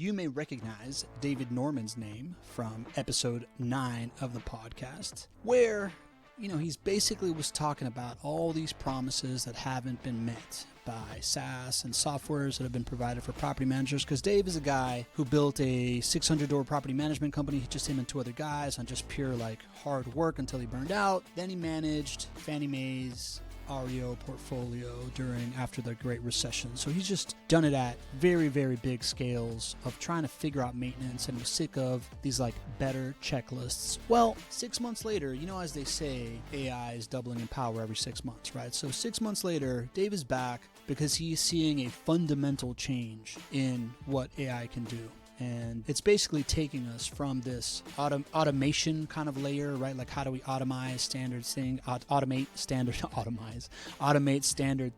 You may recognize David Norman's name from episode 9 of the podcast, where, he's basically was talking about all these promises that haven't been met by SaaS and softwares that have been provided for property managers. Because Dave is a guy who built a 600-door property management company, just him and 2 other guys, on just pure hard work until he burned out. Then he managed Fannie Mae's REO portfolio after the Great Recession. So he's just done it at very, very big scales of trying to figure out maintenance, and was sick of these better checklists. Well, 6 months later, as they say, AI is doubling in power every 6 months, right? So 6 months later, Dave is back because he's seeing a fundamental change in what AI can do. And it's basically taking us from this automation kind of layer, right? How do we automate standard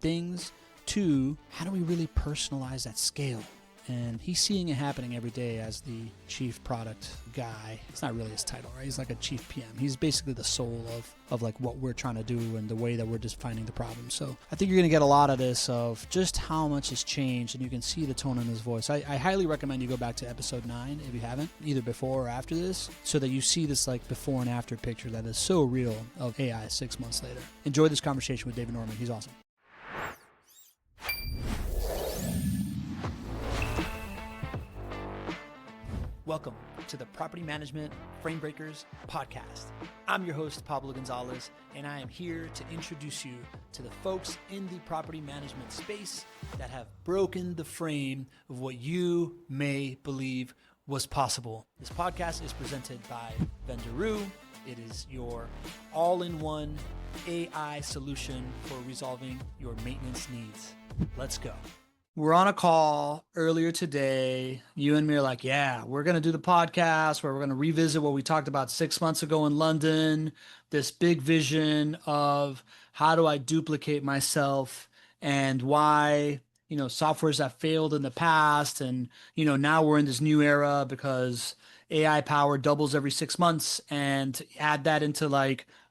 things, to how do we really personalize at scale? And he's seeing it happening every day as the chief product guy. It's not really his title, right? He's like a chief PM. He's basically the soul of what we're trying to do and the way that we're just finding the problem. So I think you're going to get a lot of this of just how much has changed, and you can see the tone in his voice. I highly recommend you go back to episode 9 if you haven't, either before or after this, so that you see this before and after picture that is so real of AI 6 months later. Enjoy this conversation with David Norman. He's awesome. Welcome to the Property Management Frame Breakers podcast. I'm your host, Pablo Gonzalez, and I am here to introduce you to the folks in the property management space that have broken the frame of what you may believe was possible. This podcast is presented by Vendoroo. It is your all-in-one AI solution for resolving your maintenance needs. Let's go. We're on a call earlier today. You and me are like, yeah, we're going to do the podcast where we're going to revisit what we talked about 6 months ago in London, this big vision of how do I duplicate myself and why, softwares that failed in the past. And, now we're in this new era because AI power doubles every 6 months, and add that into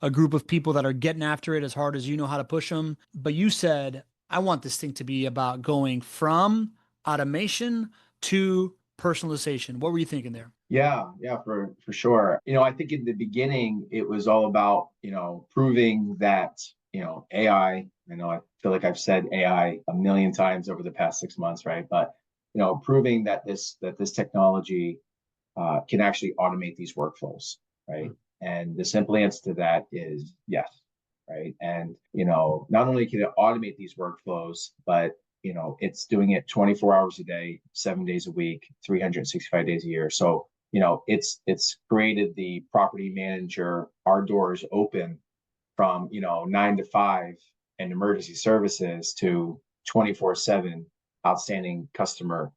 a group of people that are getting after it as hard as you know how to push them. But you said, I want this thing to be about going from automation to personalization. What were you thinking there? Yeah, for sure. I think in the beginning, it was all about, proving that, AI, I feel like I've said AI a million times over the past 6 months, right? But, proving that this technology can actually automate these workflows, right? And the simple answer to that is yes. Right. And, not only can it automate these workflows, but, it's doing it 24 hours a day, 7 days a week, 365 days a year. So, it's created the property manager, our doors open from, 9 to 5 and emergency services to 24/7 outstanding customer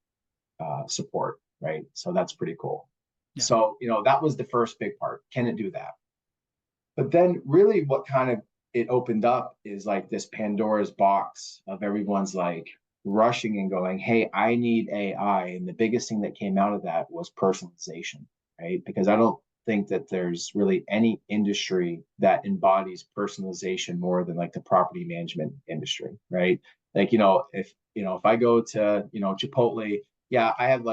support. Right. So that's pretty cool. Yeah. So, that was the first big part. Can it do that? But then really what kind of it opened up is this Pandora's box of everyone's rushing and going, hey, I need AI. And the biggest thing that came out of that was personalization, right? Because I don't think that there's really any industry that embodies personalization more than the property management industry, right? If I go to, Chipotle, yeah, I have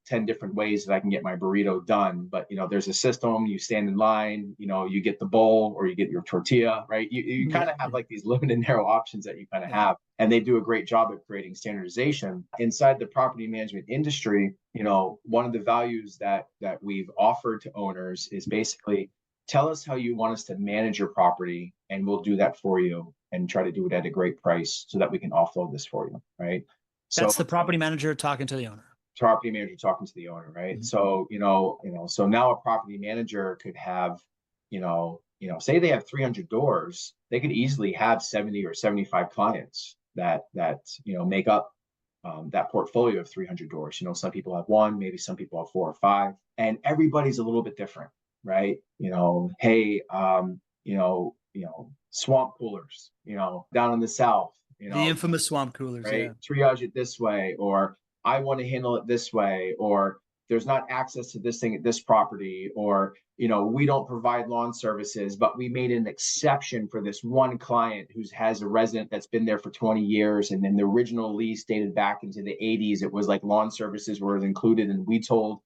10 different ways that I can get my burrito done. But, there's a system, you stand in line, you get the bowl or you get your tortilla, right? You kind of have these limited narrow options that you kind of have. And they do a great job of creating standardization. Inside the property management industry, one of the values that we've offered to owners is basically tell us how you want us to manage your property, and we'll do that for you and try to do it at a great price so that we can offload this for you, right? That's the property manager talking to the owner. Property manager talking to the owner, right? Mm-hmm. So, so now a property manager could have, say they have 300 doors, they could easily have 70 or 75 clients that make up that portfolio of 300 doors. Some people have 1, maybe some people have 4 or 5, and everybody's a little bit different, right? Hey, swamp coolers, down in the South, the infamous swamp coolers, right? Yeah. Triage it this way, or I want to handle it this way, or there's not access to this thing at this property, or, we don't provide lawn services, but we made an exception for this one client who has a resident that's been there for 20 years. And then the original lease dated back into the 80s. It was like lawn services were included. And we told,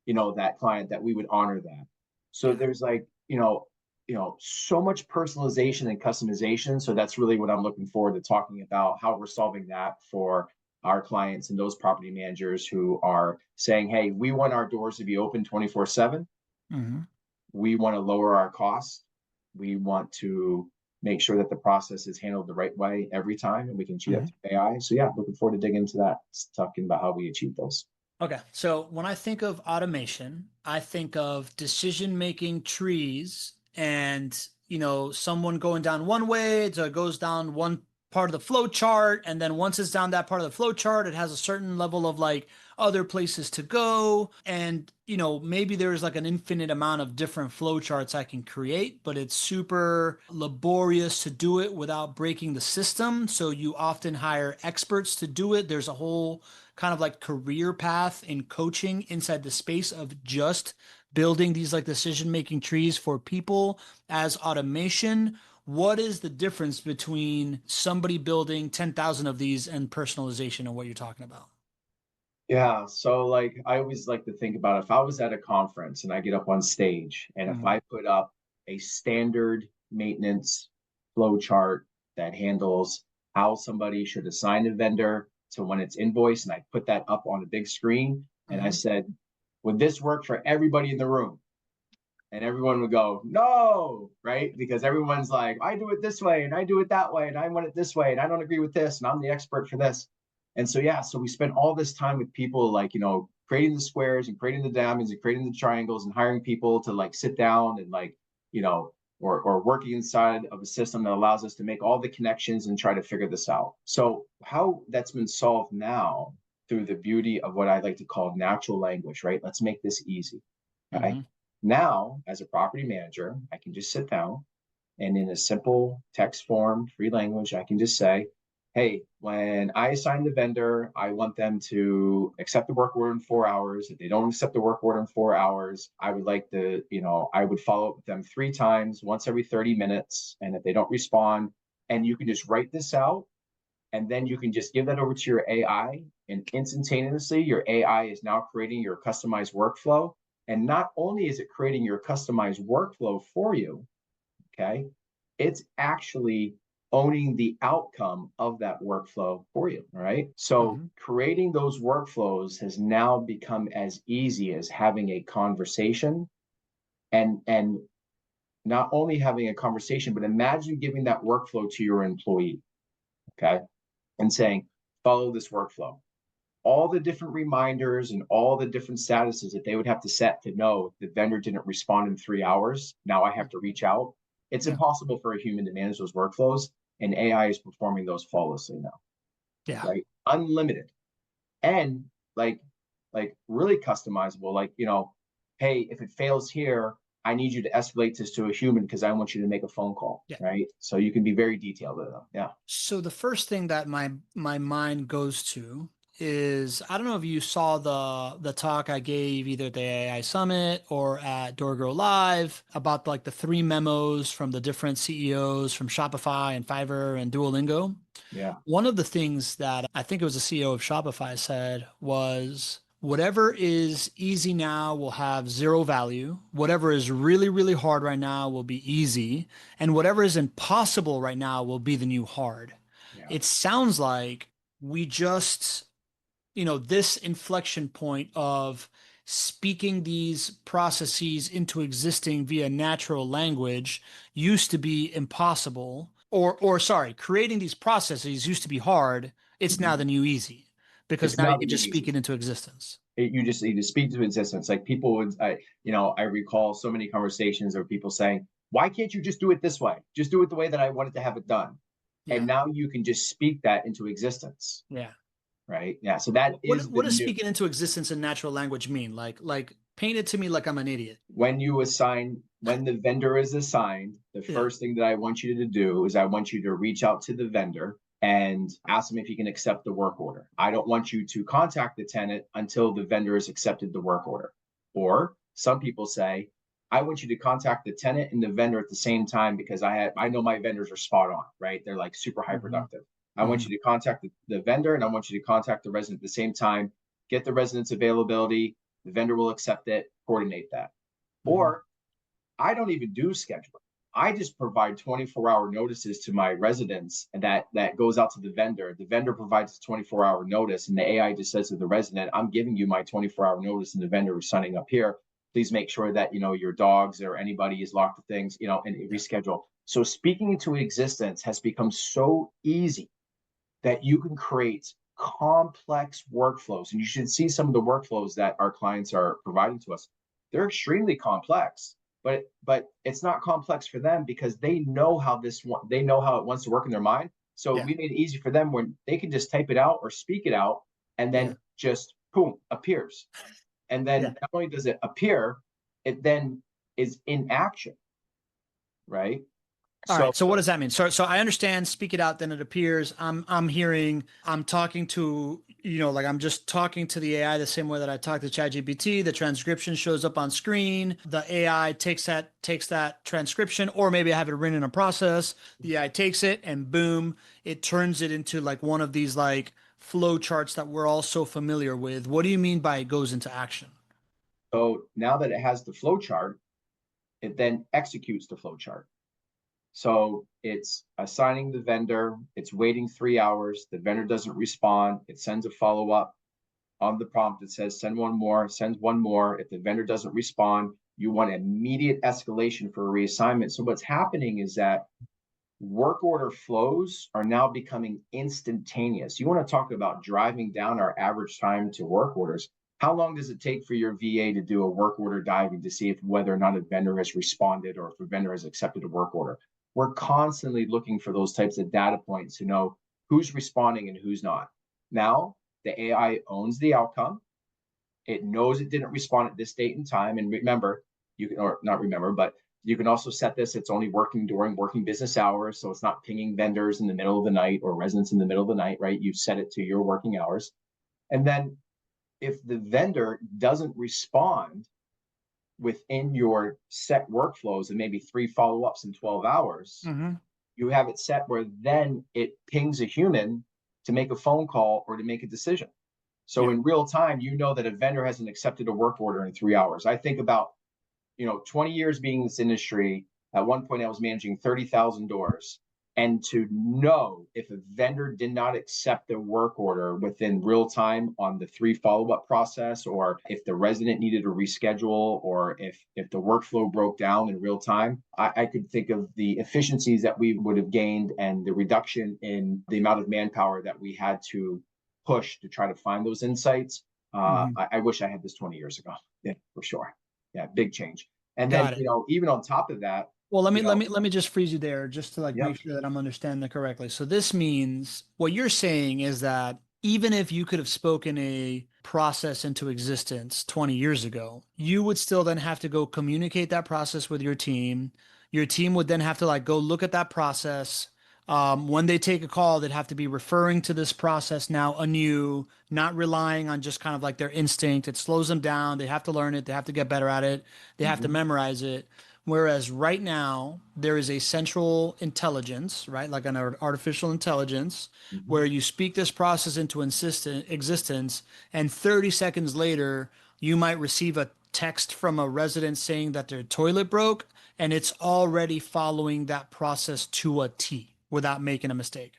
that client that we would honor that. So there's like, so much personalization and customization. So that's really what I'm looking forward to talking about, how we're solving that for our clients and those property managers who are saying, hey, we want our doors to be open 24/7. Mm-hmm. We want to lower our costs. We want to make sure that the process is handled the right way every time, and we can achieve that through AI. So yeah, looking forward to digging into that, talking about how we achieve those. Okay. So when I think of automation, I think of decision-making trees and, someone going down one way, so it goes down one part of the flow chart. And then once it's down that part of the flow chart, it has a certain level of like other places to go. And, maybe there's like an infinite amount of different flow charts I can create, but it's super laborious to do it without breaking the system. So you often hire experts to do it. There's a whole kind of like career path in coaching inside the space of just building these like decision making trees for people as automation. What is the difference between somebody building 10,000 of these and personalization and what you're talking about? Yeah. So like I always like to think about if I was at a conference and I get up on stage and if Mhm. I put up a standard maintenance flow chart that handles how somebody should assign a vendor to when it's invoiced, and I put that up on a big screen and I Mhm. said, would this work for everybody in the room? And everyone would go, no, right? Because everyone's like, I do it this way and I do it that way and I want it this way and I don't agree with this and I'm the expert for this. And so, yeah, so we spent all this time with people like, creating the squares and creating the diamonds and creating the triangles and hiring people to like sit down and like, or working inside of a system that allows us to make all the connections and try to figure this out. So how that's been solved now through the beauty of what I like to call natural language, right? Let's make this easy. Okay. Mhm. Now, as a property manager, I can just sit down and in a simple text form, free language, I can just say, hey, when I assign the vendor, I want them to accept the work order in 4 hours. If they don't accept the work order in 4 hours, I would like to, I would follow up with them 3 times, once every 30 minutes. And if they don't respond, and you can just write this out and then you can just give that over to your AI, and instantaneously your AI is now creating your customized workflow. And not only is it creating your customized workflow for you, okay, it's actually owning the outcome of that workflow for you. All right. So Mhm. creating those workflows has now become as easy as having a conversation, and not only having a conversation, but imagine giving that workflow to your employee. Okay. And saying, follow this workflow. All the different reminders and all the different statuses that they would have to set to know if the vendor didn't respond in 3 hours. Now I have to reach out. It's Yeah. impossible for a human to manage those workflows, and AI is performing those flawlessly now, Yeah. right? Unlimited and like really customizable. Like, hey, if it fails here, I need you to escalate this to a human because I want you to make a phone call, Yeah. right? So you can be very detailed with them. Yeah. So the first thing that my mind goes to is I don't know if you saw the talk I gave either at the AI Summit or at DoorGrow Live about like the three memos from the different CEOs from Shopify and Fiverr and Duolingo. Yeah. One of the things that I think it was the CEO of Shopify said was whatever is easy now will have zero value. Whatever is really, really hard right now will be easy. And whatever is impossible right now will be the new hard. Yeah. It sounds like we just, this inflection point of speaking these processes into existing via natural language used to be impossible, or sorry, creating these processes used to be hard. It's now Mhm. the new easy because It's now you now the can new just speak easy. it into existence. You just need to speak to existence. Like people would, I recall so many conversations of people saying, why can't you just do it this way? Just do it the way that I wanted to have it done. And Yeah. now you can just speak that into existence, Yeah. right? Yeah. So that is the What does new. speaking into existence in natural language mean? Like paint it to me like I'm an idiot. When the vendor is assigned, the Yeah. first thing that I want you to do is I want you to reach out to the vendor and ask them if you can accept the work order. I don't want you to contact the tenant until the vendor has accepted the work order. Or some people say, I want you to contact the tenant and the vendor at the same time because I know my vendors are spot on, right? They're like super high productive. I want you to contact the vendor and I want you to contact the resident at the same time, get the resident's availability, the vendor will accept it, coordinate that. Or I don't even do scheduling. I just provide 24-hour notices to my residents, and that goes out to the vendor. The vendor provides a 24-hour notice, and the AI just says to the resident, I'm giving you my 24-hour notice, and the vendor is signing up here. Please make sure that, your dogs or anybody is locked to things, and reschedule. So speaking into existence has become so easy that you can create complex workflows. And you should see some of the workflows that our clients are providing to us. They're extremely complex, but it's not complex for them because they know how it wants to work in their mind. So we made it easy for them when they can just type it out or speak it out, and then just boom, appears. And then not only does it appear, it then is in action, right? All right. So what does that mean? So I understand, speak it out, then it appears. I'm talking to, like I'm just talking to the AI the same way that I talk to ChatGPT. The transcription shows up on screen. The AI takes that transcription, or maybe I have it written in a process. The AI takes it and boom, it turns it into like one of these like flow charts that we're all so familiar with. What do you mean by it goes into action? So now that it has the flow chart, it then executes the flow chart. So it's assigning the vendor, it's waiting 3 hours, the vendor doesn't respond, it sends a follow-up on the prompt. It says, send one more, sends one more. If the vendor doesn't respond, you want immediate escalation for a reassignment. So what's happening is that work order flows are now becoming instantaneous. You want to talk about driving down our average time to work orders. How long does it take for your VA to do a work order diving to see if whether or not a vendor has responded or if a vendor has accepted a work order? We're constantly looking for those types of data points to know who's responding and who's not. Now, the AI owns the outcome. It knows it didn't respond at this date and time. And remember, you can, or not remember, but you can also set this, it's only working during working business hours. So it's not pinging vendors in the middle of the night or residents in the middle of the night, right? You set it to your working hours. And then if the vendor doesn't respond within your set workflows and maybe 3 follow-ups in 12 hours, you have it set where then it pings a human to make a phone call or to make a decision. So in real time, that a vendor hasn't accepted a work order in 3 hours. I think about, 20 years being in this industry. At one point, I was managing 30,000 doors. And to know if a vendor did not accept the work order within real time on the 3 follow-up process, or if the resident needed a reschedule, or if the workflow broke down in real time, I could think of the efficiencies that we would have gained and the reduction in the amount of manpower that we had to push to try to find those insights. I wish I had this 20 years ago. Yeah, for sure. Yeah, big change. And then, even on top of that, well, let me just freeze you there just to like make sure that I'm understanding it correctly. So this means what you're saying is that even if you could have spoken a process into existence 20 years ago, you would still then have to go communicate that process with your team. Your team would then have to like go look at that process. When they take a call, they'd have to be referring to this process now anew, not relying on just kind of like their instinct. It slows them down. They have to learn it. They have to get better at it. They have to memorize it. Whereas right now, there is a central intelligence, right? Like an artificial intelligence, where you speak this process into existence, and 30 seconds later, you might receive a text from a resident saying that their toilet broke, and it's already following that process to a T without making a mistake.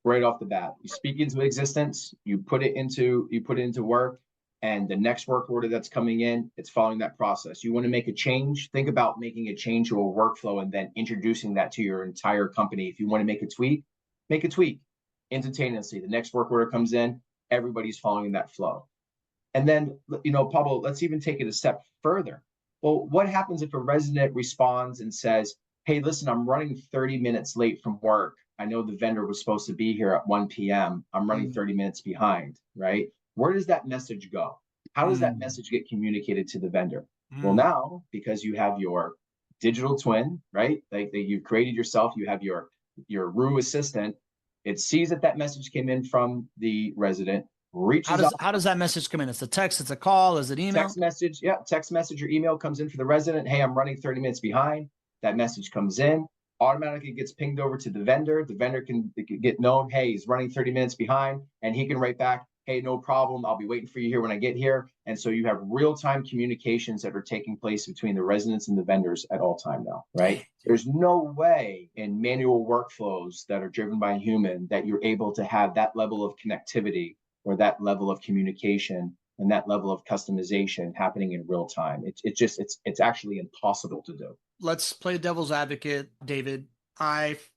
Right off the bat, you speak into existence, you put it into work, and the next work order that's coming in, it's following that process. You want to make a change, think about making a change to a workflow and then introducing that to your entire company. If you want to make a tweak, make a tweak instantaneously. The next work order comes in, everybody's following that flow. And then, Pablo, let's even take it a step further. Well, what happens if a resident responds and says, hey, listen, I'm running 30 minutes late from work. I know the vendor was supposed to be here at 1 p.m. I'm running 30 minutes behind, right? Where does that message go? How does that message get communicated to the vendor? Well, now, because you have your digital twin, right? Like you created yourself, you have your Roo assistant, It sees that that message came in from the resident, reaches out. How does that message come in? It's a text, it's a call, is it email? Text message, yeah, text message or email comes in for the resident. Hey, I'm running 30 minutes behind. That message comes in, automatically gets pinged over to the vendor. The vendor can get known, hey, he's running 30 minutes behind, and he can write back, hey, no problem. I'll be waiting for you here when I get here. And so you have real-time communications that are taking place between the residents and the vendors at all time now, right? There's no way in manual workflows that are driven by a human that you're able to have that level of connectivity or that level of communication and that level of customization happening in real time. It's actually impossible to do. Let's play devil's advocate, David.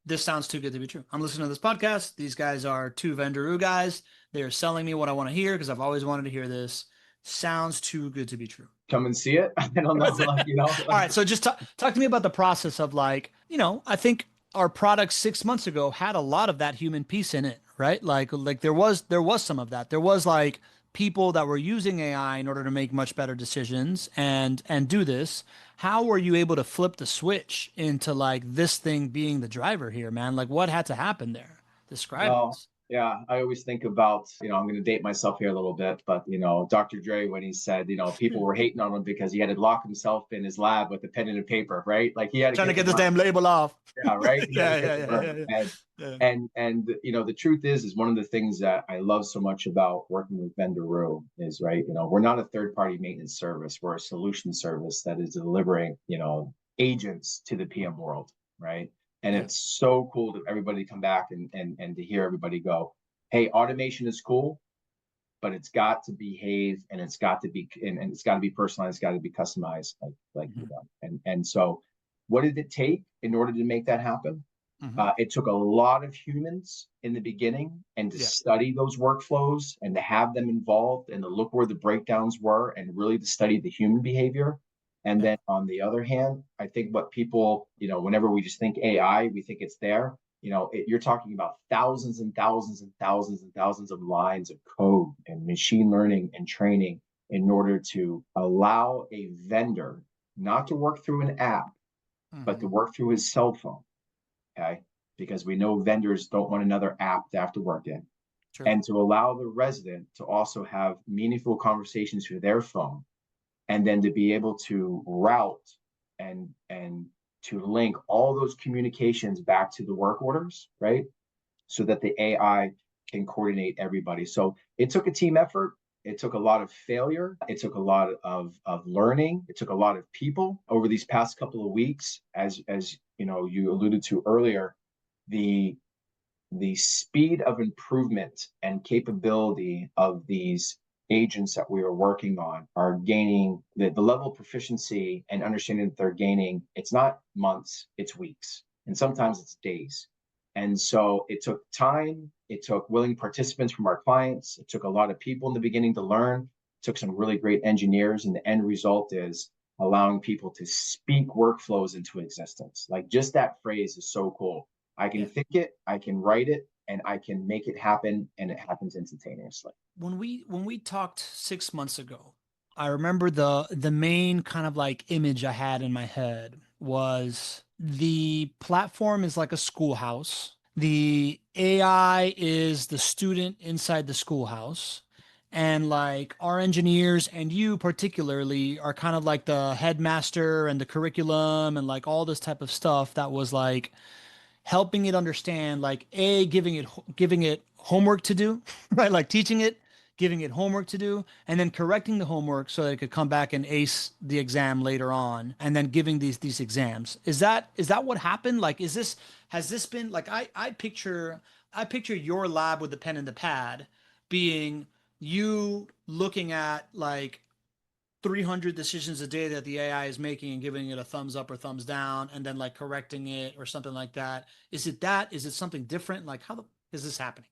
This sounds too good to be true. I'm listening to this podcast. These guys are two Vendoroo guys. They are selling me what I want to hear because I've always wanted to hear this. Sounds too good to be true. Come and see it. I don't know, All right, so just talk to me about the process of I think our product 6 months ago had a lot of that human piece in it, right? Like there was some of that. There was like people that were using AI in order to make much better decisions and do this. How were you able to flip the switch into like this thing being the driver here, man? Like what had to happen there? Describe this. Yeah, I always think about, I'm going to date myself here a little bit, but, Dr. Dre, when he said, people were hating on him because he had to lock himself in his lab with a pen and a paper, right? Like he had trying to get this damn label off. Yeah, right. Yeah. And the truth is one of the things that I love so much about working with Vendoroo is, right, we're not a third-party maintenance service. We're a solution service that is delivering, agents to the PM world, right? And it's so cool to everybody come back and to hear everybody go, hey, automation is cool, but it's got to behave and it's got to be and it's got to be personalized, it's got to be customized, and so what did it take in order to make that happen? It took a lot of humans in the beginning and to study those workflows and to have them involved and to look where the breakdowns were and really to study the human behavior. And then on the other hand, I think what people, whenever we just think AI, we think it's there. You're talking about thousands and thousands and thousands and thousands of lines of code and machine learning and training in order to allow a vendor not to work through an app, but to work through his cell phone. Okay. Because we know vendors don't want another app to have to work in. True. And to allow the resident to also have meaningful conversations through their phone, and then to be able to route and to link all those communications back to the work orders, right? So that the AI can coordinate everybody. So it took a team effort. It took a lot of failure. It took a lot of learning. It took a lot of people over these past couple of weeks. As you alluded to earlier, the speed of improvement and capability of these agents that we are working on are gaining the level of proficiency and understanding that they're gaining. It's not months, it's weeks, and sometimes it's days. And so it took time. It took willing participants from our clients. It took a lot of people in the beginning to learn. It took some really great engineers. And the end result is allowing people to speak workflows into existence. Like just that phrase is so cool. I can think it, I can write it, and I can make it happen, and it happens instantaneously. When we talked 6 months ago, I remember the main kind of like image I had in my head was the platform is like a schoolhouse. The AI is the student inside the schoolhouse. And like our engineers and you particularly are kind of like the headmaster and the curriculum and like all this type of stuff that was like helping it understand, like giving it homework to do, right? Like teaching it, giving it homework to do, and then correcting the homework so that it could come back and ace the exam later on, and then giving these exams. Is that what happened? Like, has this been like I picture your lab with the pen and the pad being you looking at like 300 decisions a day that the AI is making and giving it a thumbs up or thumbs down and then like correcting it or something like that. Is it that? Is it something different? Like is this happening?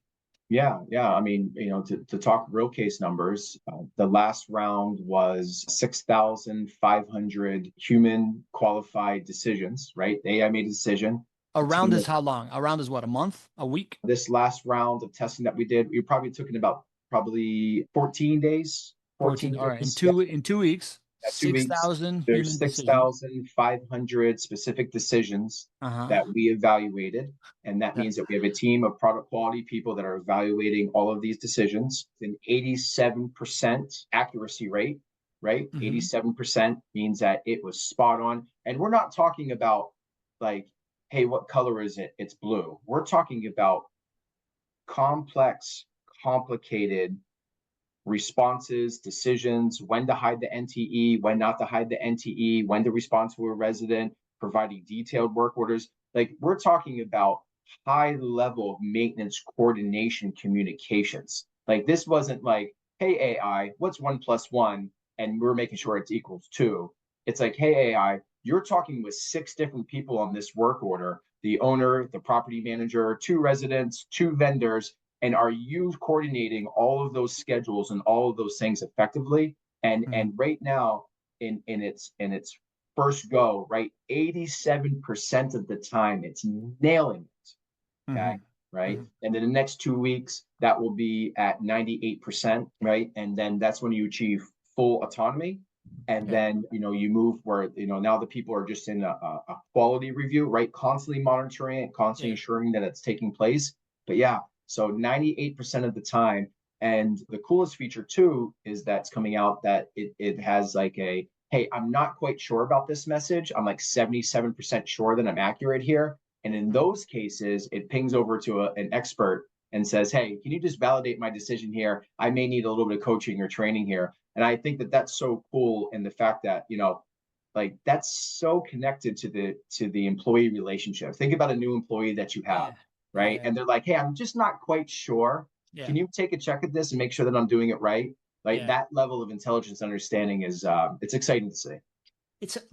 Yeah. I mean, to talk real case numbers, the last round was 6,500 human qualified decisions, right? The AI made a decision. A round is how long? A round is what, a month, a week? This last round of testing that we did, we probably took in about 14 days. 14 days. All right. In two weeks. At 2 weeks, 6,000 there's human decisions. 6,500 specific decisions Uh-huh. that we evaluated. And that That, means that we have a team of product quality people that are evaluating all of these decisions. An 87% accuracy rate, right? mm-hmm. 87% means that it was spot on. And we're not talking about like, hey, what color is it? It's blue. We're talking about complex, complicated responses, decisions, when to hide the NTE, when not to hide the NTE, when to respond to a resident, providing detailed work orders. Like we're talking about high level maintenance coordination communications. Like this wasn't like, hey, AI, what's 1 plus 1? And we're making sure it's equals 2. It's like, hey, AI, you're talking with 6 different people on this work order, the owner, the property manager, 2 residents, 2 vendors, and are you coordinating all of those schedules and all of those things effectively? Mm-hmm. And right now in its first go, right, 87% of the time it's nailing it. Mm-hmm. Okay. Right. Mm-hmm. And then the next 2 weeks, that will be at 98%. Right. And then that's when you achieve full autonomy. And Yeah. then, you move where, now the people are just in a quality review, right? Constantly monitoring it, constantly Yeah. ensuring that it's taking place. But yeah, so 98% of the time. And the coolest feature too is that's coming out that it has like a, hey, I'm not quite sure about this message. I'm like 77% sure that I'm accurate here. And in Mm-hmm. those cases, it pings over to an expert and says, hey, can you just validate my decision here? I may need a little bit of coaching or training here. And I think that that's so cool. And the fact that, like that's so connected to the employee relationship. Think about a new employee that you have, Yeah. right? Yeah. And they're like, hey, I'm just not quite sure. Yeah. Can you take a check at this and make sure that I'm doing it right? Like Yeah. that level of intelligence understanding is it's exciting to see.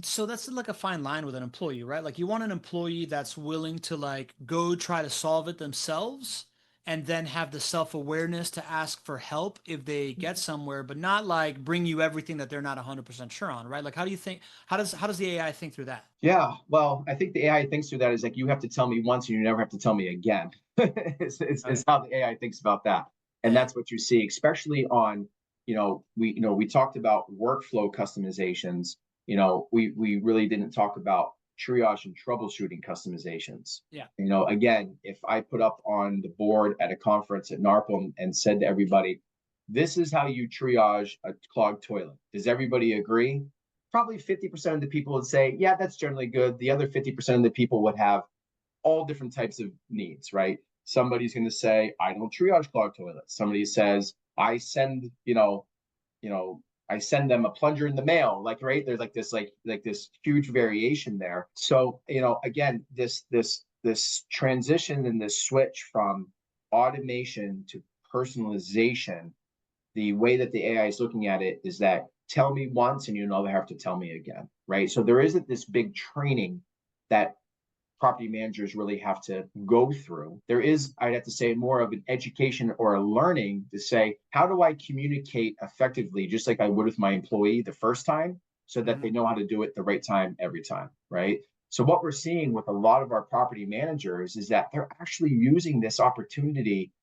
So that's like a fine line with an employee, right? Like you want an employee that's willing to like go try to solve it themselves and then have the self-awareness to ask for help if they get somewhere, but not like bring you everything that they're not 100% sure on, right? Like how do you think how does the AI think through that? Yeah, well, I think the AI thinks through that is like you have to tell me once and you never have to tell me again. Is Okay. how the AI thinks about that, and Yeah. that's what you see, especially on we talked about workflow customizations. We really didn't talk about triage and troubleshooting customizations. Yeah. Again, if I put up on the board at a conference at NARPM and said to everybody, "This is how you triage a clogged toilet," does everybody agree? Probably 50% of the people would say, yeah, that's generally good. The other 50% of the people would have all different types of needs, right? Somebody's going to say, I don't triage clogged toilets. Somebody says, I send, I send them a plunger in the mail. Like, right. There's like this huge variation there. So, again, this transition and this switch from automation to personalization, the way that the AI is looking at it is that tell me once and you never have to tell me again, right? So there isn't this big training that property managers really have to go through. There is, I'd have to say, more of an education or a learning to say, how do I communicate effectively, just like I would with my employee the first time, so that they Mm-hmm. know how to do it the right time every time, right? So what we're seeing with a lot of our property managers is that they're actually using this opportunity.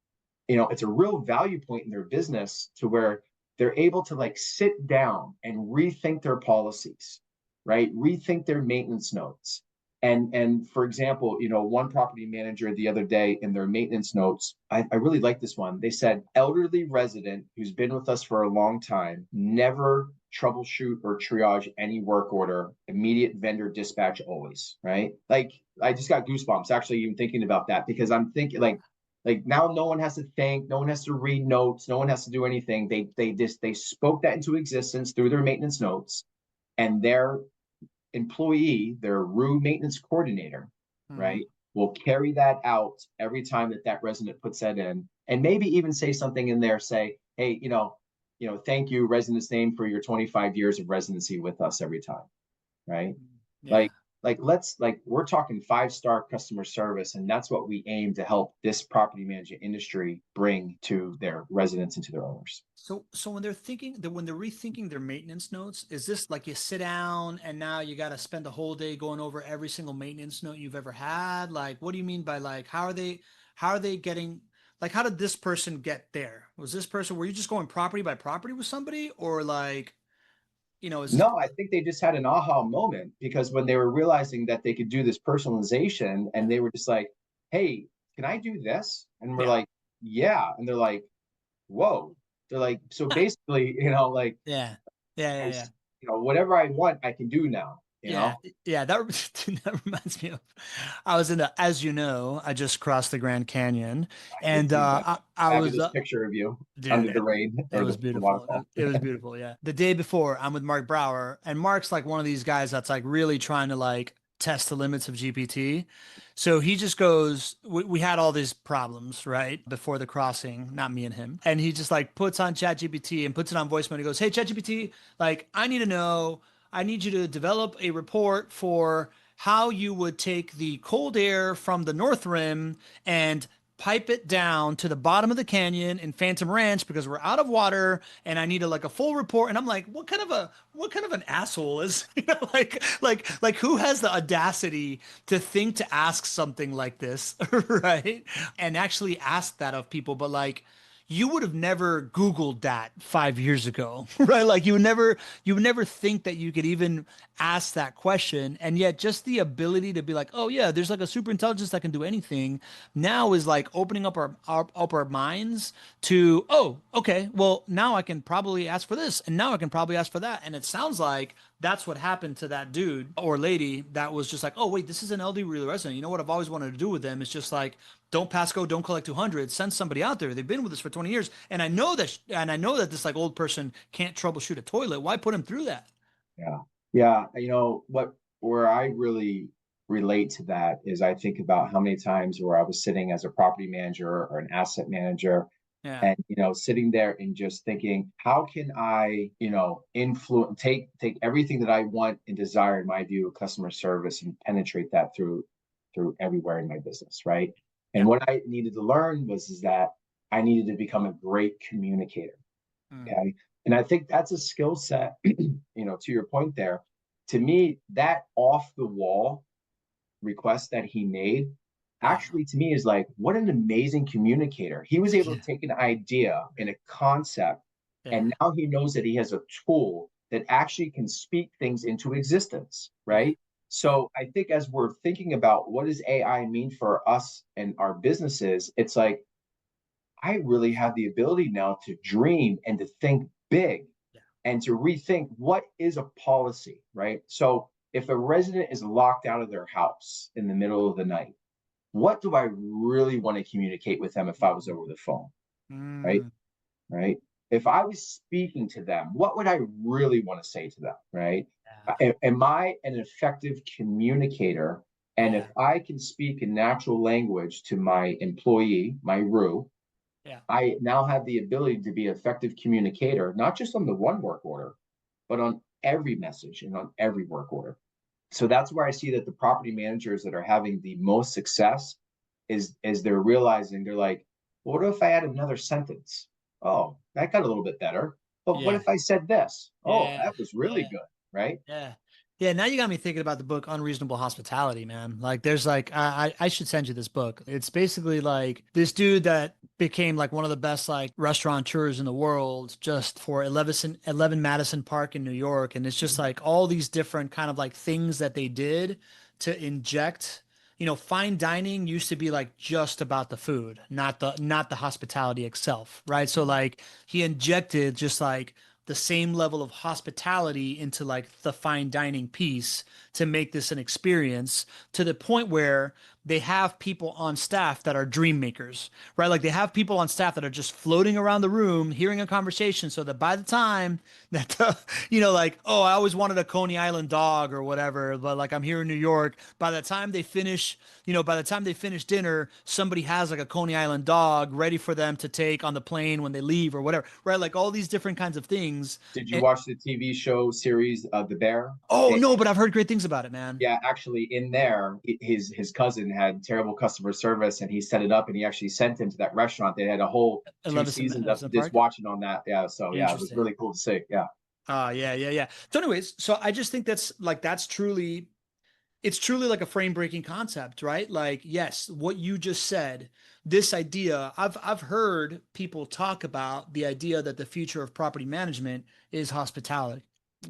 It's a real value point in their business to where they're able to like sit down and rethink their policies, right? Rethink their maintenance notes. And for example, one property manager the other day in their maintenance notes, I really like this one. They said elderly resident who's been with us for a long time, never troubleshoot or triage any work order, immediate vendor dispatch always, right? Like I just got goosebumps actually even thinking about that because I'm thinking Yeah. like now no one has to think, no one has to read notes, no one has to do anything. They spoke that into existence through their maintenance notes, and their employee, their RU maintenance coordinator, Mm-hmm. right, will carry that out every time that resident puts that in, and maybe even say something in there, say, hey, thank you, resident's name, for your 25 years of residency with us every time, right? Yeah. Like, like we're talking 5-star customer service, and that's what we aim to help this property management industry bring to their residents and to their owners. So when they're thinking that when they're rethinking their maintenance notes, is this like you sit down and now you got to spend a whole day going over every single maintenance note you've ever had? Like, what do you mean by like how are they getting like how did this person get there? Was this person were you just going property by property with somebody or like Is No, I think they just had an aha moment because when they were realizing that they could do this personalization and they were just like, hey, can I do this? And we're yeah, like, yeah. And they're like, whoa. They're like, so basically, like, yeah, yeah, yeah, yeah. as, whatever I want, I can do now, Yeah, yeah, that that reminds me of I was in the as you know, I just crossed the Grand Canyon I did and see that I was fabulous picture of you under dude, the rain it or was the beautiful. waterfall. It was beautiful, yeah. The day before, I'm with Mark Brower, and Mark's like one of these guys that's like really trying to like test the limits of GPT. So he just goes, we had all these problems, right? Before the crossing, not me and him. And he just like puts on ChatGPT and puts it on voice mode. He goes, hey, ChatGPT, like, I need you to develop a report for how you would take the cold air from the North Rim and pipe it down to the bottom of the canyon in Phantom Ranch because we're out of water and I need a full report. And I'm like, what kind of an asshole is like who has the audacity to think to ask something like this, right? And actually ask that of people, but like you would have never Googled that 5 years ago, right? Like you would never think that you could even ask that question. And yet just the ability to be like, oh yeah, there's like a super intelligence that can do anything now is like opening up our minds to, oh, okay, well now I can probably ask for this and now I can probably ask for that. And it sounds like that's what happened to that dude or lady that was just like, oh wait, this is an LD really resident. You know what I've always wanted to do with them is just like don't pass go, don't collect 200. Send somebody out there. They've been with us for 20 years, and I know that this like old person can't troubleshoot a toilet. Why put him through that? Yeah. Yeah. Where I really relate to that is I think about how many times where I was sitting as a property manager or an asset manager Yeah, and, sitting there and just thinking, how can I, influence, take everything that I want and desire in my view of customer service and penetrate that through everywhere in my business. Right. And yeah, what I needed to learn is that I needed to become a great communicator. mm, Okay. And I think that's a skill set, to your point there. To me, that off the wall request that he made yeah, actually to me is like, what an amazing communicator. He was able yeah, to take an idea and a concept, yeah, and now he knows that he has a tool that actually can speak things into existence, yeah, right? So I think as we're thinking about what does AI mean for us and our businesses, it's like I really have the ability now to dream and to think big yeah, and to rethink what is a policy, right? So if a resident is locked out of their house in the middle of the night, what do I really want to communicate with them if I was over the phone, right? mm, Right? If I was speaking to them, what would I really want to say to them, right? yeah, Am I an effective communicator? And if yeah, I can speak in natural language to my employee, my RU, yeah, I now have the ability to be an effective communicator, not just on the one work order, but on every message and on every work order. So that's where I see that the property managers that are having the most success is they're realizing they're like, well, what if I add another sentence? Oh, that got a little bit better. But what yeah, if I said this? Oh, yeah, that was really yeah. good, right? Yeah. Yeah, now you got me thinking about the book Unreasonable Hospitality, man. Like there's like I should send you this book. It's basically like this dude that became like one of the best like restaurateurs in the world just for 11 Madison Park in New York. And it's just like all these different kind of like things that they did to inject, fine dining used to be like just about the food, not the hospitality itself, right? So like he injected just like the same level of hospitality into like the fine dining piece to make this an experience to the point where they have people on staff that are dream makers, right? Like they have people on staff that are just floating around the room, hearing a conversation, so that by the time that, like, oh, I always wanted a Coney Island dog or whatever, but like I'm here in New York. By the time they finish dinner, somebody has like a Coney Island dog ready for them to take on the plane when they leave or whatever, right? Like all these different kinds of things. Did you And, watch the TV show series The Bear? oh no, but I've heard great things about it, man. Yeah, actually, in there, his cousin had terrible customer service, and he set it up, and he actually sent him to that restaurant. They had a whole two seasons of Eleven just Park. watching on that. Yeah, so yeah, it was Interesting. really cool to see. Yeah, Yeah, yeah, yeah. So, anyways, so I just think that's truly it's truly like a frame breaking concept, right? Like, yes, what you just said, this idea, I've heard people talk about the idea that the future of property management is hospitality.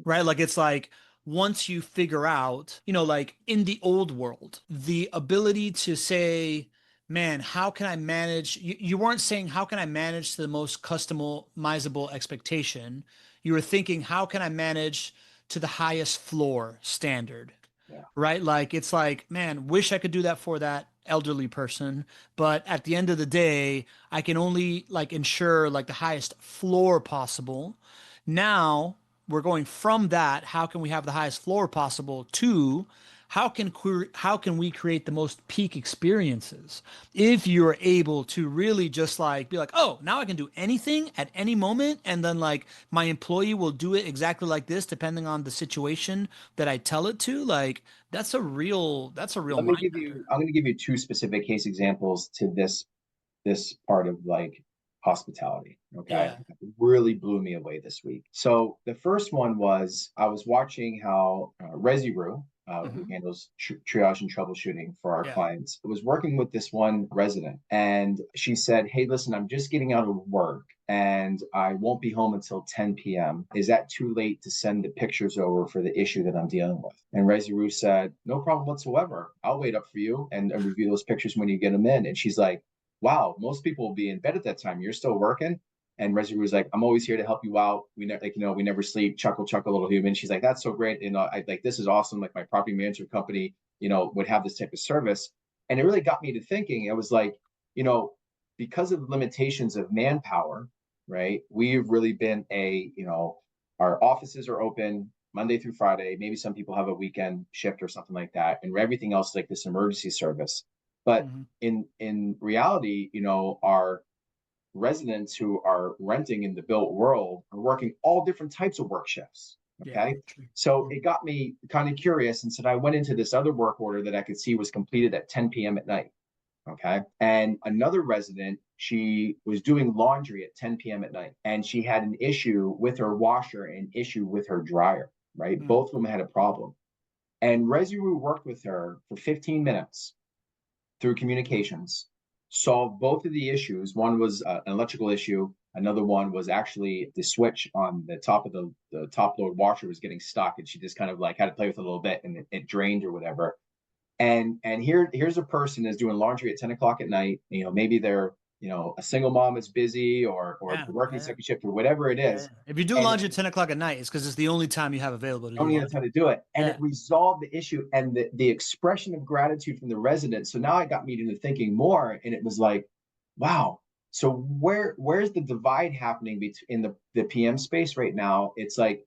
right? Like it's like once you figure out, like in the old world, the ability to say, man, how can I manage? You weren't saying, how can I manage to the most customizable expectation? You were thinking, how can I manage to the highest floor standard? Yeah. Right? Like it's like, man, wish I could do that for that elderly person, but at the end of the day, I can only like ensure like the highest floor possible. Now we're going from that, how can we have the highest floor possible, to how can we create the most peak experiences? If you're able to really just like be like, oh, now I can do anything at any moment, and then like my employee will do it exactly like this depending on the situation that I tell it to, like that's a real Let me mind give maker. you, I'm going to give you two specific case examples to this part of like hospitality. Okay. Yeah. It really blew me away this week. So the first one was I was watching how Resiroo, who Hmm. handles triage and troubleshooting for our Yeah. clients, was working with this one resident. And she said, hey, listen, I'm just getting out of work and I won't be home until 10 p.m. Is that too late to send the pictures over for the issue that I'm dealing with? And Resiroo said, no problem whatsoever. I'll wait up for you and review those pictures when you get them in. And she's like, wow, most people will be in bed at that time. You're still working. And Resiroo was like, I'm always here to help you out. We never, like, we never sleep. Chuckle, chuckle, little human. She's like, that's so great. I like, this is awesome. Like my property management company, would have this type of service. And it really got me to thinking. It was like, you know, because of the limitations of manpower, right? We've really been our offices are open Monday through Friday. Maybe some people have a weekend shift or something like that. And everything else, like this emergency service. But Hmm. in reality, our residents who are renting in the built world are working all different types of work shifts. Yeah. Okay. True. So it got me kind of curious. And said I went into this other work order that I could see was completed at 10 p.m. at night. Okay. And another resident, she was doing laundry at 10 p.m. at night, and she had an issue with her washer and an issue with her dryer, right? Mm. Both of them had a problem. And Resiroo worked with her for 15 minutes through communications, solved both of the issues. One was an electrical issue. Another one was actually the switch on the top of the top load washer was getting stuck, and she just kind of like had to play with it a little bit, and it drained or whatever. And here's a person that's doing laundry at 10 o'clock at night. Maybe they're a single mom that's busy, or Yeah. working Yeah. second shift or whatever it Yeah. is, If you do and laundry at 10 o'clock at night, it's because it's the only time you have available to do don't even have laundry. time to do it. And it Yeah. resolved the issue and the expression of gratitude from the residents. So now it got me into thinking more. And it was like, wow. So where's the divide happening between the PM space right now? It's like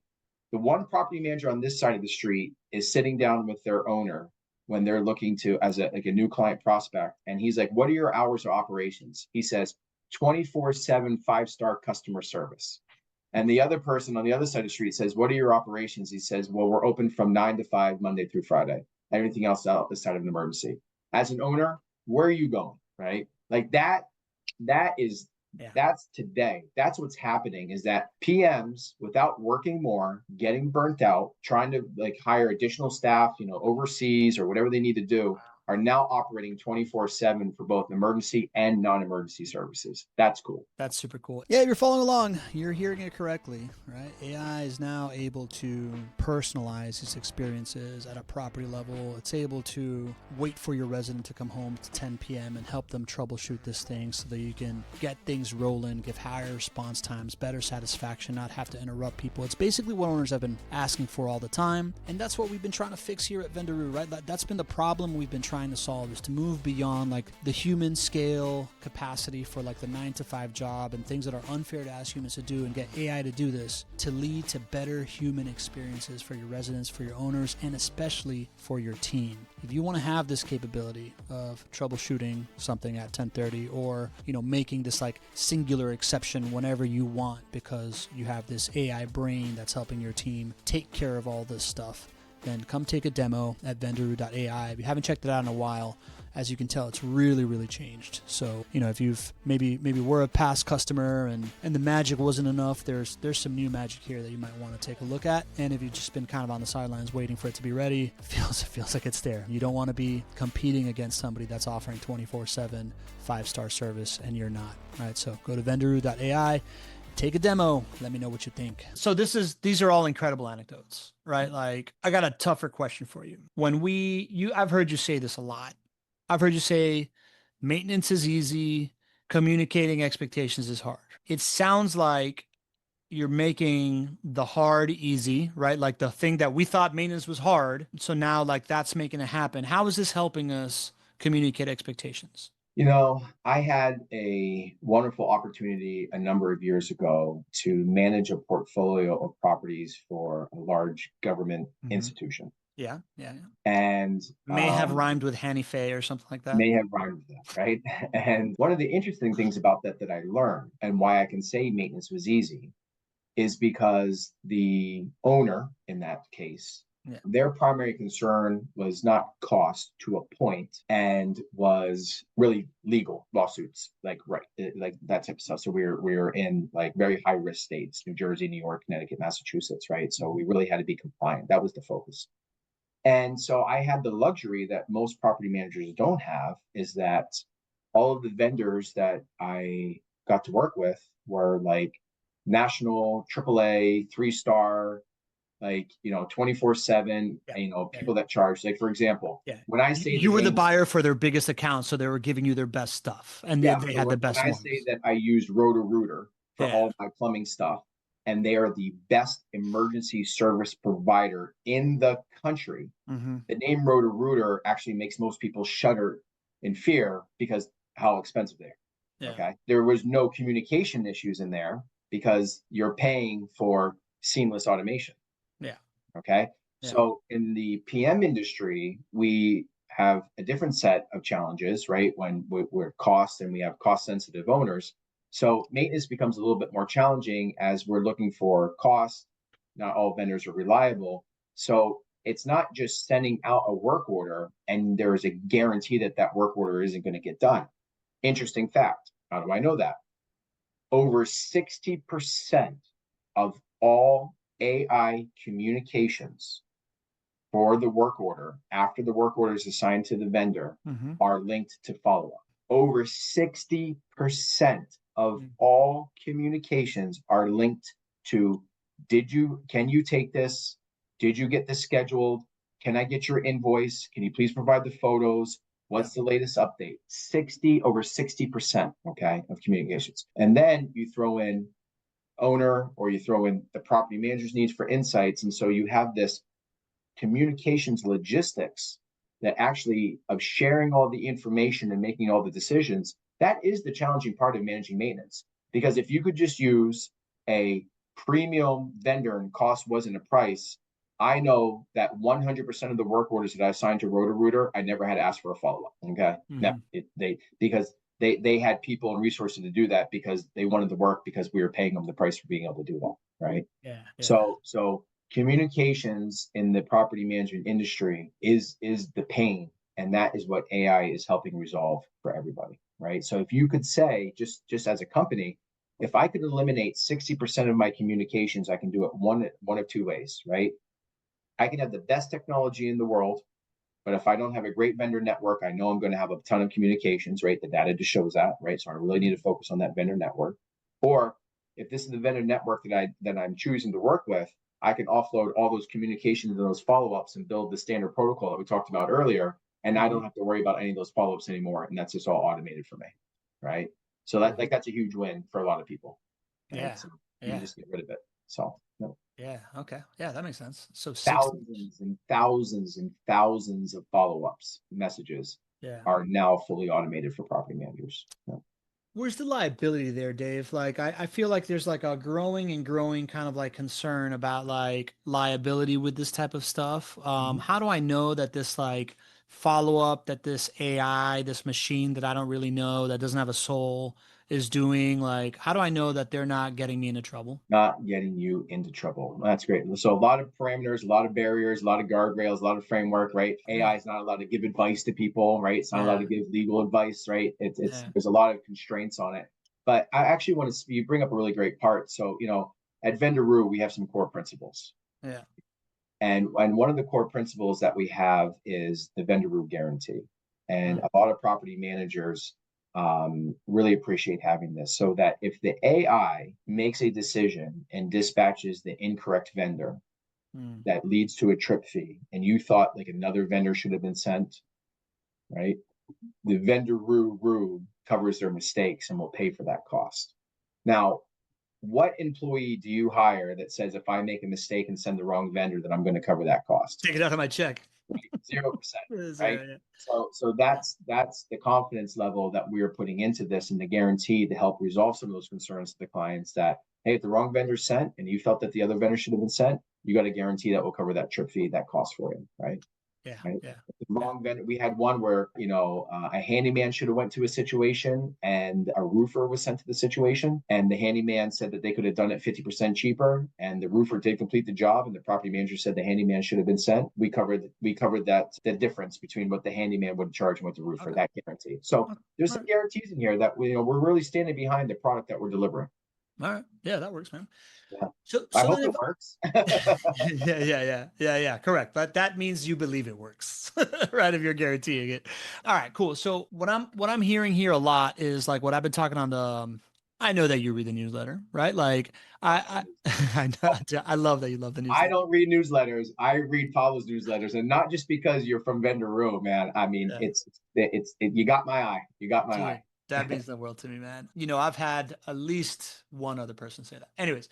the one property manager on this side of the street is sitting down with their owner when they're looking to as a new client prospect. And he's like, what are your hours of operations? He says 24/7 5-star customer service. And the other person on the other side of the street says, what are your operations? He says, well, we're open from 9 to 5, Monday through Friday. Everything else out this side of an emergency. As an owner, where are you going? Right? Like that is Yeah. that's today. That's what's happening is that PMs, without working more, getting burnt out, trying to like hire additional staff, overseas or whatever they need to do, are now operating 24/7 for both emergency and non-emergency services. That's cool. That's super cool. Yeah, if you're following along, you're hearing it correctly, right? AI is now able to personalize its experiences at a property level. It's able to wait for your resident to come home to 10 p.m. and help them troubleshoot this thing so that you can get things rolling, give higher response times, better satisfaction, not have to interrupt people. It's basically what owners have been asking for all the time, and that's what we've been trying to fix here at Vendoroo, right? That's been the problem we've been trying to solve, is to move beyond like the human scale capacity for like the 9 to 5 job and things that are unfair to ask humans to do, and get AI to do this to lead to better human experiences for your residents, for your owners, and especially for your team. If you want to have this capability of troubleshooting something at 10:30, or making this like singular exception whenever you want because you have this AI brain that's helping your team take care of all this stuff, then come take a demo at Vendoroo.ai. If you haven't checked it out in a while, as you can tell, it's really, really changed. So, if you've maybe we're a past customer and the magic wasn't enough, there's some new magic here that you might want to take a look at. And if you've just been kind of on the sidelines waiting for it to be ready, it feels like it's there. You don't want to be competing against somebody that's offering 24/7 5-star service and you're not. All right, so go to Vendoroo.ai. Take a demo. Let me know what you think. So these are all incredible anecdotes, right? Like I got a tougher question for you. I've heard you say this a lot. I've heard you say maintenance is easy, communicating expectations is hard. It sounds like you're making the hard easy, right? Like the thing that we thought maintenance was hard. So now like that's making it happen. How is this helping us communicate expectations? I had a wonderful opportunity a number of years ago to manage a portfolio of properties for a large government institution. Yeah, yeah, yeah. And May have rhymed with Hanny Faye or something like that. may have rhymed with that, right? And one of the interesting things about that I learned and why I can say maintenance was easy is because the owner in that case, Yeah. their primary concern was not cost to a point and was really legal lawsuits, like like that type of stuff. So we're in like very high risk states, New Jersey, New York, Connecticut, Massachusetts, right? So we really had to be compliant. That was the focus. And so I had the luxury that most property managers don't have, is that all of the vendors that I got to work with were like national, AAA, 3-star, like, 24/7, Yeah. people that charge. Like, for example, Yeah. when I say the You were the name, buyer for their biggest account, so they were giving you their best stuff, and yeah, they so had the when best I say ones. that I used Roto-Rooter for Yeah. all my plumbing stuff, and they are the best emergency service provider in the country, the name Roto-Rooter actually makes most people shudder in fear because how expensive they are. Yeah. Okay. There was no communication issues in there because you're paying for seamless automation. Yeah. Okay. Yeah. So in the PM industry, we have a different set of challenges, right? When we're cost and we have cost sensitive owners. So maintenance becomes a little bit more challenging as we're looking for cost. Not all vendors are reliable. So it's not just sending out a work order and there's a guarantee that that work order isn't going to get done. Interesting fact. How do I know that? Over 60% of all AI communications for the work order, after the work order is assigned to the vendor, are linked to follow up. Over 60% of all communications are linked to can you take this? Did you get this scheduled? Can I get your invoice? Can you please provide the photos? What's the latest update? Over 60%, okay, of communications. And then you throw in owner or you throw in the property manager's needs for insights. And so you have this communications logistics that actually of sharing all the information and making all the decisions. That is the challenging part of managing maintenance. Because if you could just use a premium vendor and cost wasn't a price, I know that 100% of the work orders that I assigned to Roto-Rooter, I never had to ask for a follow-up. Okay. No, because they had people and resources to do that because they wanted to work because we were paying them the price for being able to do that. Right. Yeah. So communications in the property management industry is the pain, and that is what AI is helping resolve for everybody, right? So if you could say, just as a company, if I could eliminate 60% of my communications, I can do it one of two ways, right? I can have the best technology in the world, but if I don't have a great vendor network, I know I'm going to have a ton of communications, right? The data just shows that, right? So I really need to focus on that vendor network. Or if this is the vendor network that I'm choosing to work with, I can offload all those communications and those follow-ups and build the standard protocol that we talked about earlier. And I don't have to worry about any of those follow-ups anymore. And that's just all automated for me. Right. So that's a huge win for a lot of people. Right? Yeah. So you can just get rid of it. So Yeah. Okay. Yeah, that makes sense. So thousands and thousands and thousands of follow-ups messages are now fully automated for property managers. Where's the liability there, Dave? Like, I feel like there's like a growing and growing kind of like concern about like liability with this type of stuff. How do I know that this like follow up that this AI, this machine that I don't really know, that doesn't have a soul is doing? Like, how do I know that they're not getting me into trouble? Not getting you into trouble. That's great. So a lot of parameters, a lot of barriers, a lot of guardrails, a lot of framework, right? AI is not allowed to give advice to people, right? It's not allowed to give legal advice, right? It's there's a lot of constraints on it. But I actually want to, you bring up a really great part. So, at Vendoroo, we have some core principles. Yeah. And one of the core principles that we have is the Vendoroo guarantee. And a lot of property managers really appreciate having this, so that if the AI makes a decision and dispatches the incorrect vendor that leads to a trip fee, and you thought like another vendor should have been sent, right? The Vendoroo covers their mistakes and will pay for that cost. Now, what employee do you hire that says, if I make a mistake and send the wrong vendor, that I'm going to cover that cost? Take it out of my check. 0%, right? So that's the confidence level that we are putting into this, and the guarantee to help resolve some of those concerns to the clients that, hey, if the wrong vendor sent and you felt that the other vendor should have been sent, you got a guarantee that will cover that trip fee, that cost for you, right? Yeah, Right? yeah. The wrong vendor. We had one where a handyman should have went to a situation, and a roofer was sent to the situation, and the handyman said that they could have done it 50% cheaper, and the roofer did complete the job, and the property manager said the handyman should have been sent. We covered that, the difference between what the handyman would charge and what the roofer, that guarantee. So there's some guarantees in here that we're really standing behind the product that we're delivering. All right. Yeah, that works, man. Yeah. So I hope then it works. yeah. Correct. But that means you believe it works, right? If you're guaranteeing it. All right, cool. So what I'm hearing here a lot is like what I've been talking on the. I know that you read the newsletter, right? Like I love that you love the newsletter. I don't read newsletters. I read Pablo's newsletters, and not just because you're from Vendoroo, man. I mean, you got my eye. You got my eye. That means the world to me, man. I've had at least one other person say that. Anyways,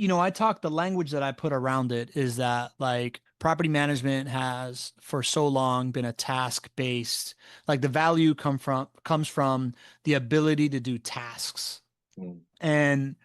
I talk, the language that I put around it is that like property management has for so long been a task-based, like the value comes from the ability to do tasks. And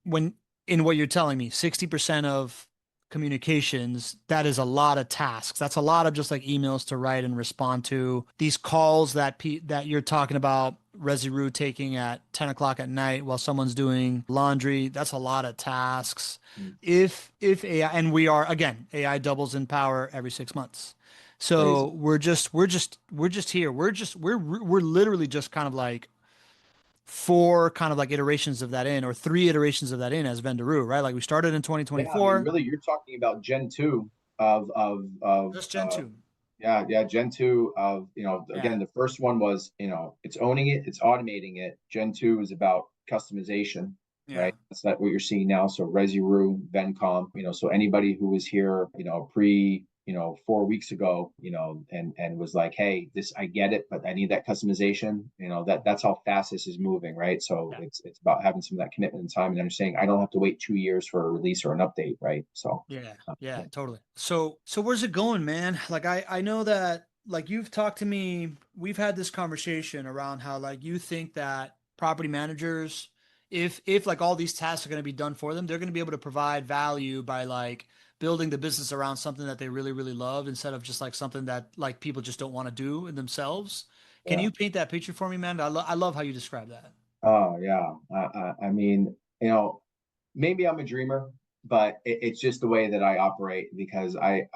when in what you're telling me, 60% of communications, that is a lot of tasks. That's a lot of just like emails to write and respond to. These calls that you're talking about, Resiroo taking at 10 o'clock at night while someone's doing laundry, that's a lot of tasks. If AI, and we are, again, AI doubles in power every 6 months. So we're just here. We're literally just kind of like 4 kind of like iterations of that in, or 3 iterations of that in as Vendoroo, right? Like we started in 2024. Yeah, I mean, really, you're talking about Gen 2 of Just Gen 2. Yeah, Gen 2 of, again, the first one was, it's owning it, it's automating it. Gen 2 is about customization, right? That's not what you're seeing now. So Resiroo, Vencom, so anybody who was here, pre 4 weeks ago, and was like, hey, I get it, but I need that customization. That's how fast this is moving, right? So it's about having some of that commitment and time and understanding. I don't have to wait 2 years for a release or an update, right? So yeah, totally. So where's it going, man? Like I know that like you've talked to me, we've had this conversation around how like you think that property managers, if like all these tasks are going to be done for them, they're going to be able to provide value by like building the business around something that they really, really love instead of just like something that like people just don't want to do in themselves. Can you paint that picture for me, man? I love how you describe that. Oh yeah. I mean, maybe I'm a dreamer, but it's just the way that I operate, because I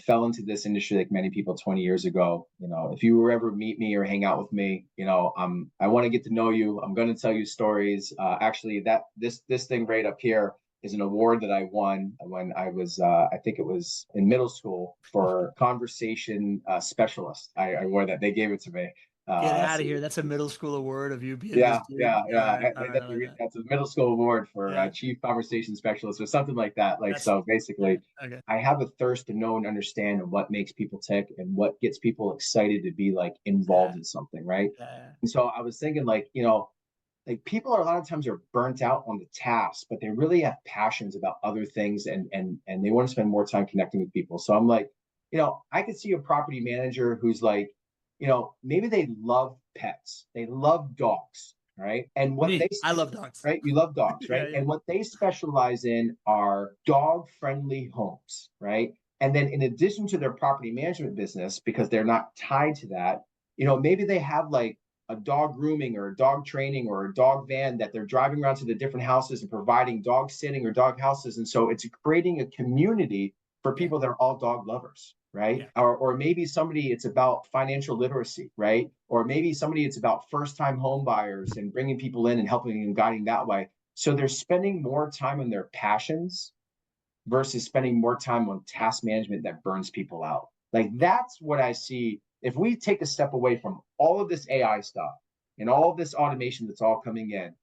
fell into this industry like many people 20 years ago. If you were ever meet me or hang out with me, I want to get to know you. I'm going to tell you stories. Actually, this thing right up here is an award that I won when I was, I think it was in middle school, for conversation specialist. I wore that. They gave it to me. Get out of here. That's a middle school award of you being Yeah, this dude. yeah, yeah. All right, I like that. That's a middle school award for Yeah. chief conversation specialist or something like that. Like, so basically, okay. I have a thirst to know and understand what makes people tick and what gets people excited to be like involved in something, right? And so I was thinking, like, like people are a lot of times are burnt out on the task, but they really have passions about other things, and they want to spend more time connecting with people. So I'm like, I could see a property manager who's like, maybe they love pets, they love dogs, right? And I love dogs, right? You love dogs, right? And what they specialize in are dog-friendly homes, right? And then in addition to their property management business, because they're not tied to that, maybe they have like a dog grooming or a dog training or a dog van that they're driving around to the different houses and providing dog sitting or dog houses. And so it's creating a community for people that are all dog lovers, right? Or maybe somebody, it's about financial literacy, right? Or maybe somebody, it's about first-time home buyers and bringing people in and helping and guiding that way. So they're spending more time on their passions versus spending more time on task management that burns people out. Like, that's what I see if we take a step away from all of this AI stuff and all of this automation that's all coming in,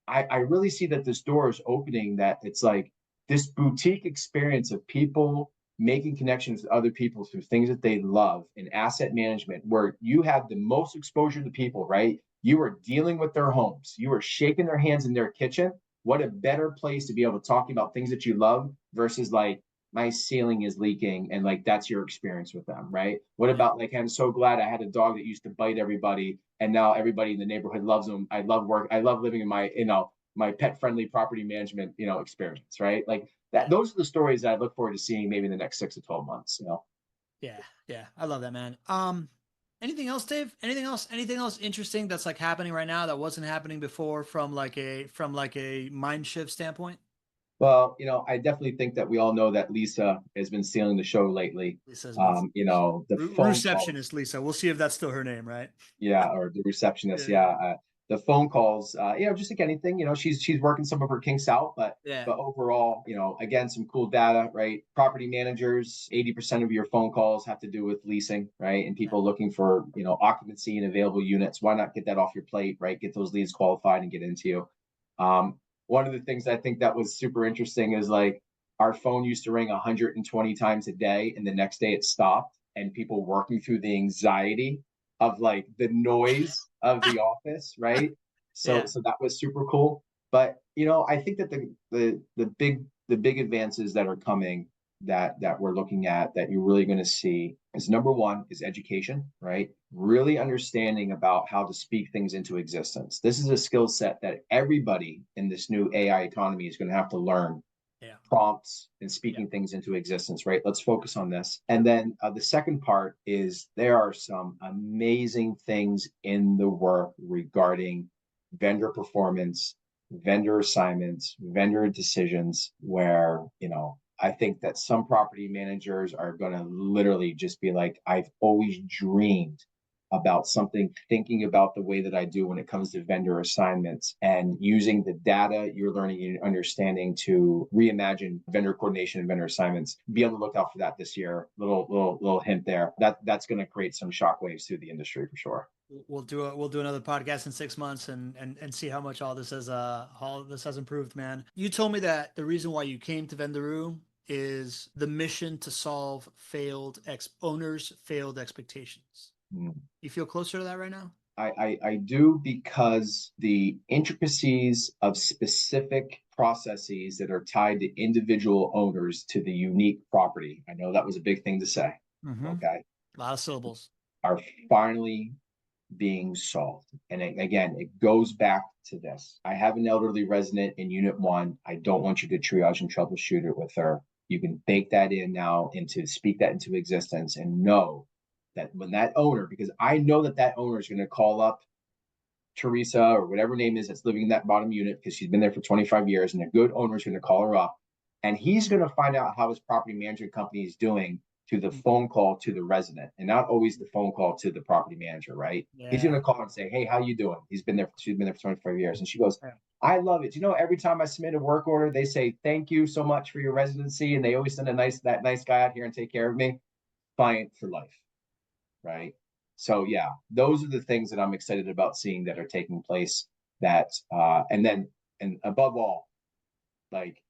I really see that this door is opening, that it's like this boutique experience of people making connections with other people through things that they love in asset management, where you have the most exposure to people, right? You are dealing with their homes, you are shaking their hands in their kitchen. What a better place to be able to talk about things that you love versus like, my ceiling is leaking, and like that's your experience with them, right? What Yeah. about like, I'm so glad I had a dog that used to bite everybody and now everybody in the neighborhood loves them. I love living in my, my pet friendly property management, experience, right? Like that, Yeah. those are the stories that I look forward to seeing maybe in the next 6 to 12 months, Yeah. Yeah. I love that, man. Anything else, Dave? Anything else interesting that's like happening right now that wasn't happening before from like a mind shift standpoint? Well, I definitely think that we all know that Lisa has been stealing the show lately. Lisa's been The phone calls, receptionist Lisa. We'll see if that's still her name, right? yeah, or the receptionist, Yeah. yeah. The phone calls, just like anything, she's working some of her kinks out, but Yeah. overall, again, some cool data, right? Property managers, 80% of your phone calls have to do with leasing, right? And Yeah. people looking for, occupancy and available units. Why not get that off your plate, right? Get those leads qualified and get into you. One of the things I think that was super interesting is like our phone used to ring 120 times a day, and the next day it stopped, and people working through the anxiety of like the noise of the office, right? So Yeah. so that was super cool. But I think that the big advances that are coming, that we're looking at, that you're really going to see, is number one is education, right? Really understanding about how to speak things into existence. This is a skill set that everybody in this new AI economy is going to have to learn, Yeah. prompts and Yeah. speaking things into existence, right? Let's focus on this. And then the second part is there are some amazing things in the work regarding vendor performance, vendor assignments, vendor decisions, where, I think that some property managers are going to literally just be like, I've always dreamed about something, thinking about the way that I do when it comes to vendor assignments, and using the data you're learning and understanding to reimagine vendor coordination and vendor assignments. Be on the lookout for that this year. Little hint there. That's going to create some shockwaves through the industry for sure. We'll do another podcast in 6 months and see how much all this has improved, man. You told me that the reason why you came to Vendoroo is the mission to solve owners' failed expectations. Mm. You feel closer to that right now? I do, because the intricacies of specific processes that are tied to individual owners to the unique property. I know that was a big thing to say. Mm-hmm. Okay. A lot of syllables. Are finally being solved. And again, it goes back to this. I have an elderly resident in unit one. I don't want you to triage and troubleshoot it with her. You can bake that in now, into speak that into existence, and know that when that owner, because I know that owner is going to call up Teresa or whatever name is that's living in that bottom unit, because she's been there for 25 years, and a good owner is going to call her up, and he's going to find out how his property management company is doing to the phone call to the resident, and not always the phone call to the property manager, right? He's going Yeah. to call and say, hey, how you doing? She's been there for 25 years. And she goes, Yeah. I love it. Every time I submit a work order, they say, thank you so much for your residency. And they always send that nice guy out here and take care of me. Client for life, right? So yeah, those are the things that I'm excited about seeing that are taking place. And above all, like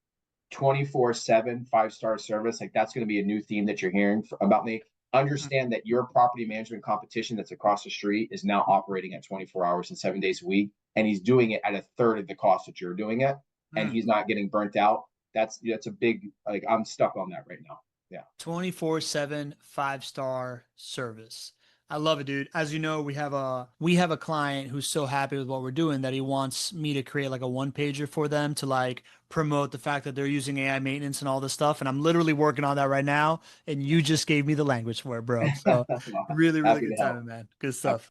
24/7 5-star service, like that's going to be a new theme that you're hearing about me. Understand that your property management competition that's across the street is now operating at 24 hours and 7 days a week, and he's doing it at a third of the cost that you're doing it, and Mm. he's not getting burnt out. That's a big, like, I'm stuck on that right now. Yeah. 24/7 5-star service. I love it, dude. As you know, we have a client who's so happy with what we're doing that he wants me to create like a one pager for them to like promote the fact that they're using AI maintenance and all this stuff. And I'm literally working on that right now. And you just gave me the language for it, bro. So Well, really, really happy to good help. timing, man. Good stuff.